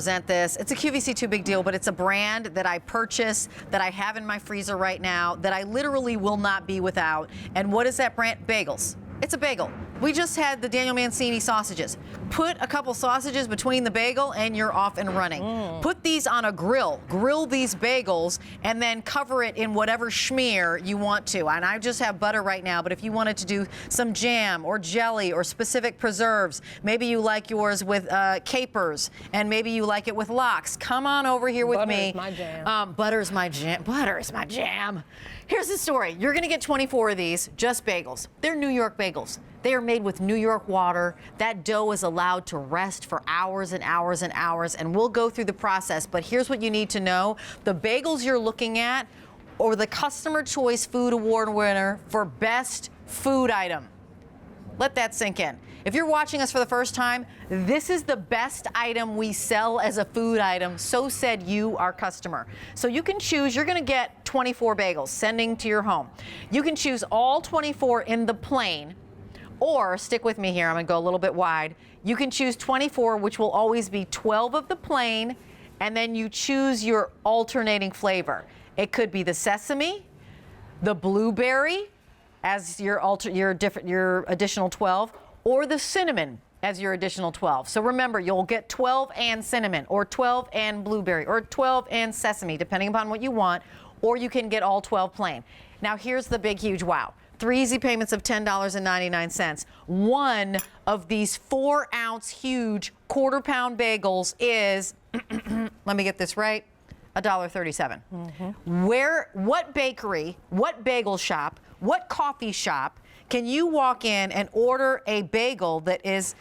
present this. It's a QVC Too Big Deal, but it's a brand that I purchase, that I have in my freezer right now, that I literally will not be without. And what is that brand? Bagels. It's a bagel. We just had the Daniel Mancini sausages. Put a couple sausages between the bagel and you're off and running. Put these on a grill. Grill these bagels and then cover it in whatever schmear you want to. And I just have butter right now, but if you wanted to do some jam or jelly or specific preserves, maybe you like yours with capers and maybe you like it with lox, come on over here with me. Butter's my jam. Butter's my jam. Butter's my jam. Here's the story. You're going to get 24 of these, just bagels. They're New York bagels. They are made with New York water. That dough is allowed to rest for hours and hours and hours, and we'll go through the process. But here's what you need to know. The bagels you're looking at are the Customer Choice Food Award winner for Best Food Item. Let that sink in. If you're watching us for the first time, this is the best item we sell as a food item, so said you, our customer. So you can choose, you're gonna get 24 bagels sending to your home. You can choose all 24 in the plain, or stick with me here, I'm gonna go a little bit wide. You can choose 24, which will always be 12 of the plain, and then you choose your alternating flavor. It could be the sesame, the blueberry, as your additional 12, or the cinnamon as your additional 12. So remember, you'll get 12 and cinnamon, or 12 and blueberry, or 12 and sesame, depending upon what you want, or you can get all 12 plain. Now here's the big, huge wow. 3 easy payments of $10.99. One of these 4-ounce huge quarter-pound bagels is, let me get this right, $1.37. What bakery, what bagel shop, what coffee shop can you walk in and order a bagel that is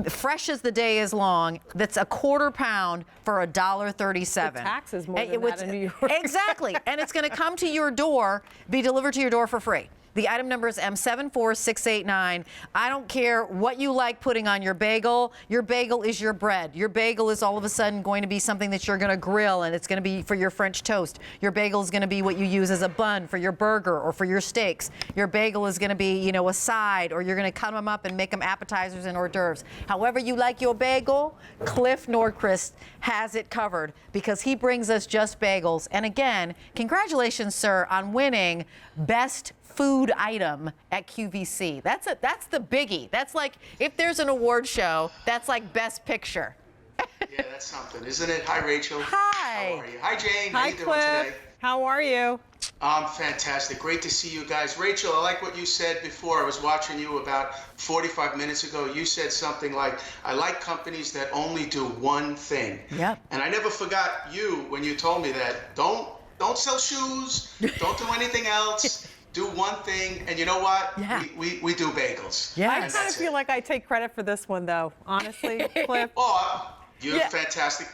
fresh as the day is long, that's a quarter pound for $1.37? The tax is more than that in New York. Exactly, and it's going to come to your door, be delivered to your door for free. The item number is M74689. I don't care what you like putting on your bagel. Your bagel is your bread. Your bagel is all of a sudden going to be something that you're going to grill, and it's going to be for your French toast. Your bagel is going to be what you use as a bun for your burger or for your steaks. Your bagel is going to be, you know, a side, or you're going to cut them up and make them appetizers and hors d'oeuvres. However you like your bagel, Cliff Nordquist has it covered because he brings us just bagels. And again, congratulations, sir, on winning Best Food Item at QVC. That's the biggie. That's like, if there's an award show, that's like Best Picture. Yeah, that's something, isn't it? Hi, Rachel. Hi. How are you? Hi, Jane. Hi, How you doing Cliff. today? How are you? Fantastic. Great to see you guys. Rachel, I like what you said before. I was watching you about 45 minutes ago. You said something like, I like companies that only do one thing. Yep. And I never forgot you when you told me that. Don't sell shoes. Don't do anything else. Do one thing, and you know what? Yeah. We do bagels. Yeah. I kind of feel like I take credit for this one, though, honestly, Cliff. Oh, you're Yeah. fantastic.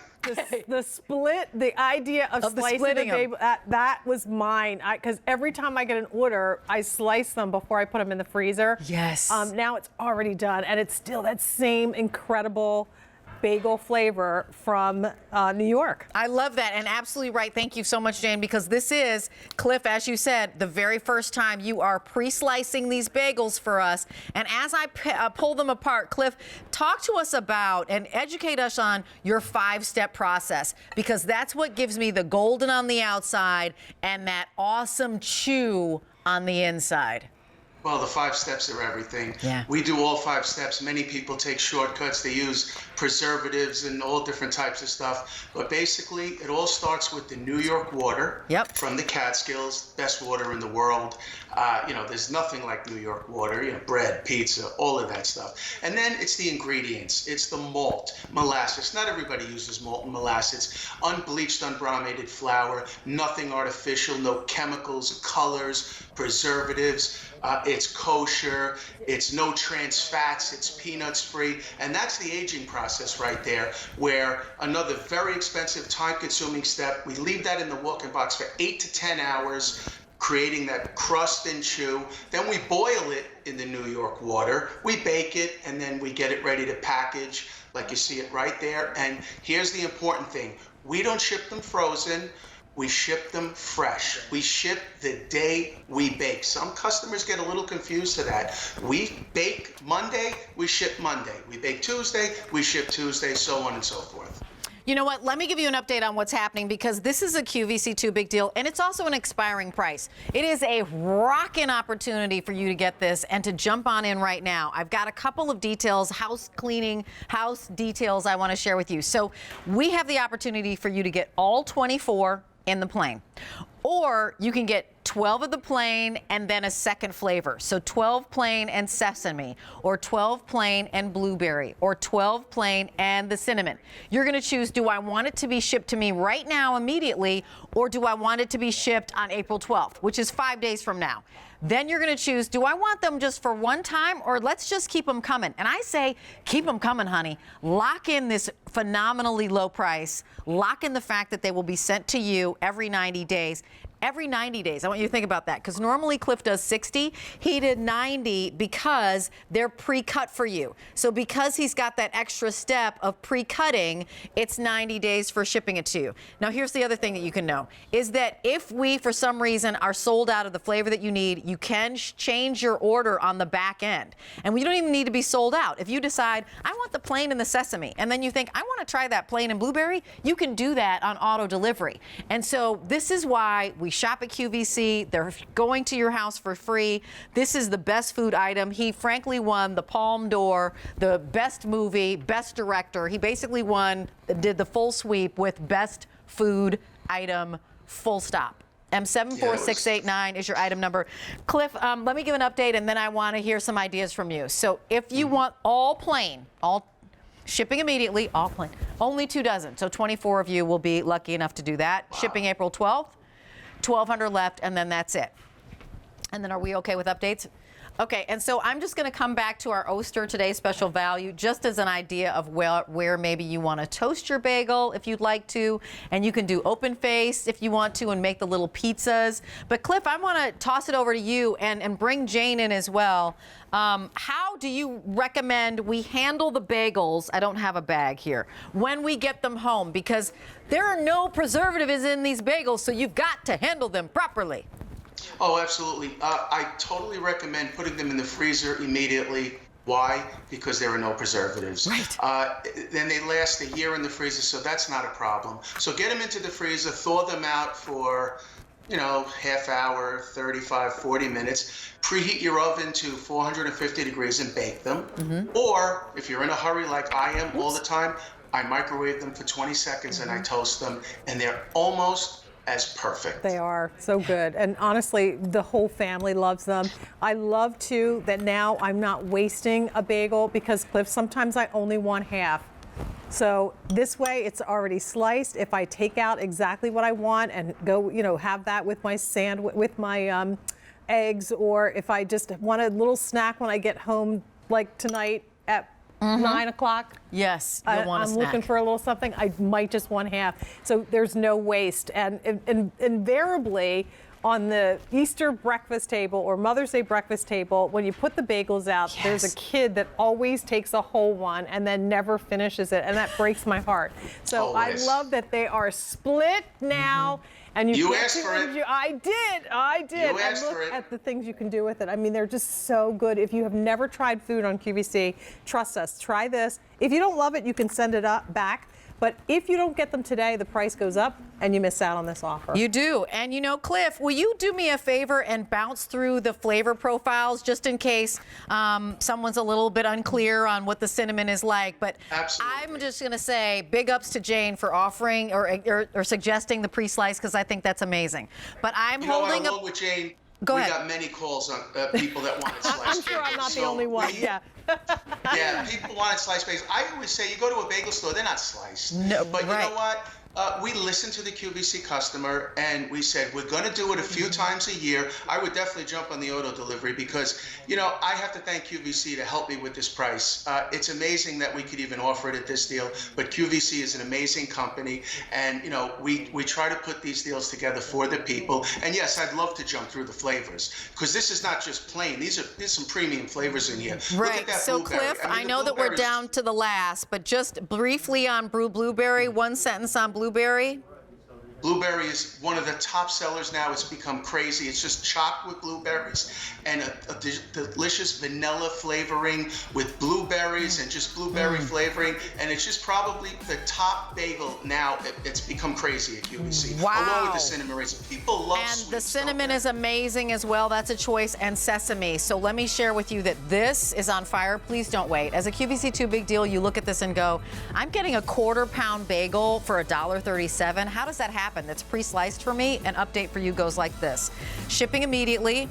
The split, the idea of slicing the splitting 'em. bagel, that was mine. Because every time I get an order, I slice them before I put them in the freezer. Yes. Now it's already done, and it's still that same incredible bagel flavor from New York. I love that, and absolutely right. Thank you so much, Jane, because this is, Cliff, as you said, the very first time you are pre-slicing these bagels for us. And as I pull them apart, Cliff, talk to us about and educate us on your 5-step process, because that's what gives me the golden on the outside and that awesome chew on the inside. Well, the 5 steps are everything. Yeah. We do all 5 steps. Many people take shortcuts. They use preservatives and all different types of stuff. But basically, it all starts with the New York water. Yep. From the Catskills, best water in the world. There's nothing like New York water. Bread, pizza, all of that stuff. And then it's the ingredients. It's the malt, molasses. Not everybody uses malt and molasses. Unbleached, unbrominated flour. Nothing artificial. No chemicals, colors, preservatives. It's kosher, it's no trans fats, it's peanuts free, and that's the aging process right there, where another very expensive, time-consuming step, we leave that in the walk-in box for 8 to 10 hours, creating that crust and chew. Then we boil it in the New York water, we bake it, and then we get it ready to package, like you see it right there. And here's the important thing, we don't ship them frozen. We ship them fresh. We ship the day we bake. Some customers get a little confused to that. We bake Monday, we ship Monday. We bake Tuesday, we ship Tuesday, so on and so forth. You know what? Let me give you an update on what's happening because this is a QVC2 big deal and it's also an expiring price. It is a rockin' opportunity for you to get this and to jump on in right now. I've got a couple of details, house cleaning, house details I want to share with you. So we have the opportunity for you to get all 24 in the plain. Or you can get 12 of the plain and then a second flavor. So 12 plain and sesame, or 12 plain and blueberry, or 12 plain and the cinnamon. You're going to choose, do I want it to be shipped to me right now immediately, or do I want it to be shipped on April 12th, which is 5 days from now? Then you're going to choose, do I want them just for one time, or let's just keep them coming? And I say, keep them coming, honey. Lock in this phenomenally low price. Lock in the fact that they will be sent to you every 90 days. Every 90 days. I want you to think about that because normally Cliff does 60. He did 90 because they're pre-cut for you. So because he's got that extra step of pre-cutting, it's 90 days for shipping it to you. Now here's the other thing that you can know is that if we, for some reason, are sold out of the flavor that you need, you can change your order on the back end. And we don't even need to be sold out. If you decide, I want the plain and the sesame, and then you think, I want to try that plain and blueberry, you can do that on auto delivery. And so this is why we shop at QVC. They're going to your house for free. This is the best food item. He frankly won the Palme d'Or, the best movie, best director. He basically did the full sweep with best food item, full stop. M74689 is your item number. Cliff, let me give an update and then I want to hear some ideas from you. So if you want all plain, all shipping immediately, all plain, only 2 dozen. So 24 of you will be lucky enough to do that. Wow. Shipping April 12th. 1,200 left, and then that's it. And then are we okay with updates? Okay, and so I'm just going to come back to our Oster Today special value just as an idea of where maybe you want to toast your bagel if you'd like to, and you can do open face if you want to and make the little pizzas. But Cliff, I want to toss it over to you and bring Jane in as well. How do you recommend we handle the bagels? I don't have a bag here. When we get them home, because there are no preservatives in these bagels, so you've got to handle them properly. Oh, absolutely. I totally recommend putting them in the freezer immediately. Why? Because there are no preservatives. Right. Then they last a year in the freezer, so that's not a problem. So get them into the freezer, thaw them out for, half hour, 35, 40 minutes. Preheat your oven to 450 degrees and bake them. Mm-hmm. Or if you're in a hurry like I am all the time, I microwave them for 20 seconds and I toast them, and they're almost as perfect. They are so good. And honestly, the whole family loves them. I love too that now I'm not wasting a bagel because Cliff, sometimes I only want half. So this way it's already sliced. If I take out exactly what I want and go, have that with my with my eggs, or if I just want a little snack when I get home, like tonight at 9 o'clock. Yes, you'll want a snack. I'm looking for a little something. I might just want half. So there's no waste. And invariably on the Easter breakfast table or Mother's Day breakfast table, when you put the bagels out, yes, there's a kid that always takes a whole one and then never finishes it. And that breaks my heart. So always. I love that they are split now. And you asked for it. I did. You asked and look for it. at the things you can do with it. I mean, they're just so good. If you have never tried food on QVC, trust us. Try this. If you don't love it, you can send it back. But if you don't get them today, the price goes up and you miss out on this offer. You do. And Cliff, will you do me a favor and bounce through the flavor profiles just in case someone's a little bit unclear on what the cinnamon is like? But absolutely. I'm just going to say big ups to Jane for offering or suggesting the pre-slice because I think that's amazing. But I'm holding along with Jane, Go ahead. We got many calls on people that wanted sliced I'm sure I'm not the only one. Yeah. Yeah, people wanted sliced bagels. I always say you go to a bagel store, they're not sliced. No, but right. You know what? We listened to the QVC customer and we said, we're going to do it a few times a year. I would definitely jump on the auto delivery because, I have to thank QVC to help me with this price. It's amazing that we could even offer it at this deal, but QVC is an amazing company. And, we try to put these deals together for the people. And yes, I'd love to jump through the flavors because this is not just plain. There's some premium flavors in here. Right. Look at that So blueberry. Cliff, I know that we're down to the last, but just briefly on blueberry, one sentence on blueberry. Blueberry is one of the top sellers now. It's become crazy. It's just chopped with blueberries and a delicious vanilla flavoring with blueberries and just blueberry flavoring. And it's just probably the top bagel now. It's become crazy at QVC. Wow. Along with the cinnamon raisin. People love And sweets, the cinnamon don't is amazing as well. That's a choice. And sesame. So let me share with you that this is on fire. Please don't wait. As a QVC 2 big deal, you look at this and go, I'm getting a quarter-pound bagel for $1.37. How does that happen? That's pre-sliced for me. An update for you goes like this. Shipping immediately,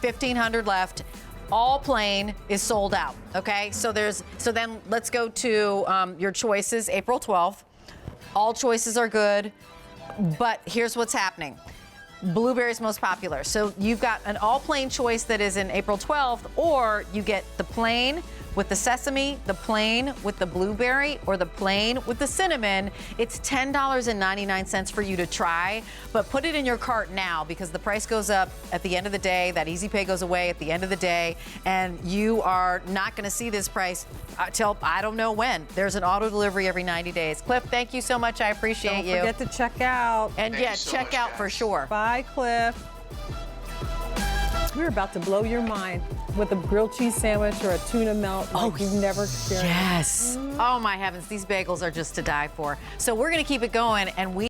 1,500 left. All plain is sold out, okay? So then let's go to your choices, April 12th. All choices are good, but here's what's happening. Blueberry's most popular. So you've got an all plain choice that is in April 12th, or you get the plain with the sesame, the plain with the blueberry, or the plain with the cinnamon. It's $10.99 for you to try, but put it in your cart now because the price goes up at the end of the day. That easy pay goes away at the end of the day, and you are not going to see this price till I don't know when. There's an auto delivery every 90 days. Cliff, thank you so much. I appreciate you. Don't forget to check out. And Thank yeah, you so check much, out guys. for sure. Bye, Cliff. We're about to blow your mind with a grilled cheese sandwich or a tuna melt like you've never experienced. Yes. Oh my heavens, these bagels are just to die for. So we're going to keep it going, and we